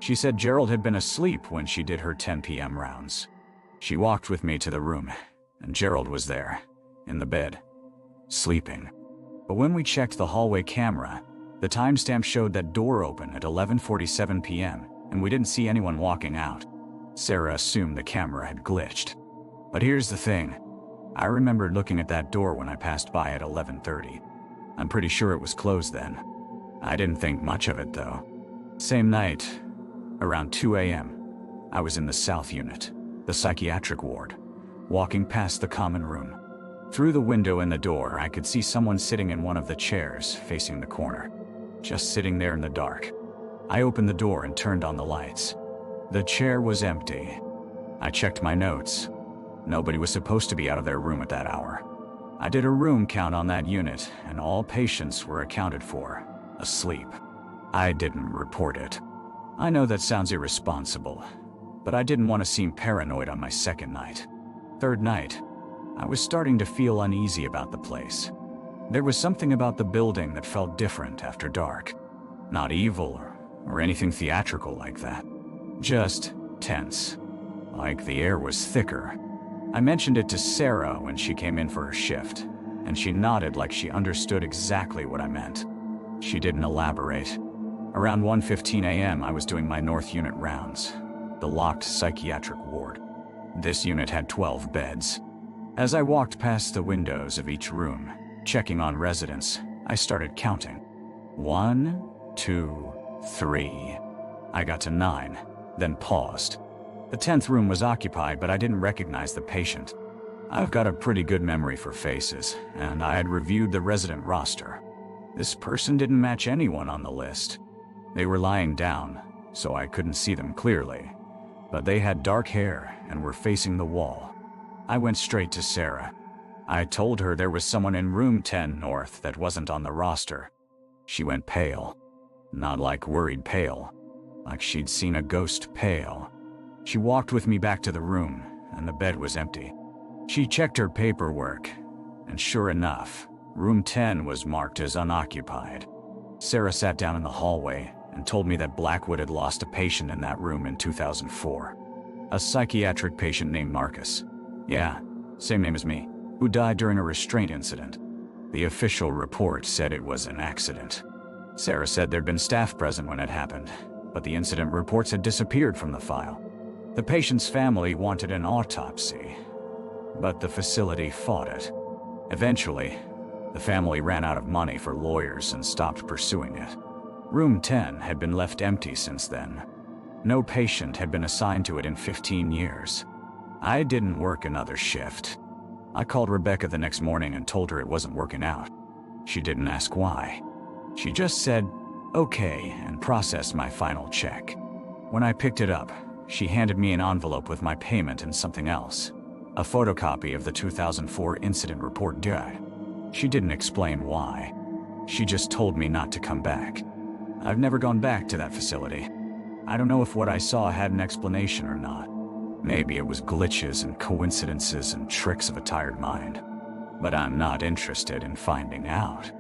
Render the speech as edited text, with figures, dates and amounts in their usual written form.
She said Gerald had been asleep when she did her 10 p.m. rounds. She walked with me to the room, and Gerald was there, in the bed, sleeping. But when we checked the hallway camera, the timestamp showed that door open at 11:47 p.m., and we didn't see anyone walking out. Sarah assumed the camera had glitched. But here's the thing. I remembered looking at that door when I passed by at 11:30. I'm pretty sure it was closed then. I didn't think much of it though. Same night, around 2 a.m., I was in the South Unit, the psychiatric ward, walking past the common room. Through the window in the door, I could see someone sitting in one of the chairs facing the corner, just sitting there in the dark. I opened the door and turned on the lights. The chair was empty. I checked my notes. Nobody was supposed to be out of their room at that hour. I did a room count on that unit, and all patients were accounted for, asleep. I didn't report it. I know that sounds irresponsible, but I didn't want to seem paranoid on my second night. Third night, I was starting to feel uneasy about the place. There was something about the building that felt different after dark. Not evil or anything theatrical like that. Just tense. Like the air was thicker. I mentioned it to Sarah when she came in for her shift, and she nodded like she understood exactly what I meant. She didn't elaborate. Around 1:15 a.m., I was doing my North Unit rounds, the locked psychiatric ward. This unit had 12 beds. As I walked past the windows of each room, checking on residents, I started counting. 1, 2, 3. I got to 9, then paused. The 10th room was occupied, but I didn't recognize the patient. I've got a pretty good memory for faces, and I had reviewed the resident roster. This person didn't match anyone on the list. They were lying down, so I couldn't see them clearly, but they had dark hair and were facing the wall. I went straight to Sarah. I told her there was someone in room 10 North that wasn't on the roster. She went pale. Not like worried pale, like she'd seen a ghost pale. She walked with me back to the room, and the bed was empty. She checked her paperwork, and sure enough, room 10 was marked as unoccupied. Sarah sat down in the hallway and told me that Blackwood had lost a patient in that room in 2004. A psychiatric patient named Marcus. Yeah, same name as me, who died during a restraint incident. The official report said it was an accident. Sarah said there'd been staff present when it happened, but the incident reports had disappeared from the file. The patient's family wanted an autopsy, but the facility fought it. Eventually, the family ran out of money for lawyers and stopped pursuing it. Room 10 had been left empty since then. No patient had been assigned to it in 15 years. I didn't work another shift. I called Rebecca the next morning and told her it wasn't working out. She didn't ask why. She just said, okay, and processed my final check. When I picked it up, she handed me an envelope with my payment and something else. A photocopy of the 2004 incident report guide. She didn't explain why. She just told me not to come back. I've never gone back to that facility. I don't know if what I saw had an explanation or not. Maybe it was glitches and coincidences and tricks of a tired mind. But I'm not interested in finding out.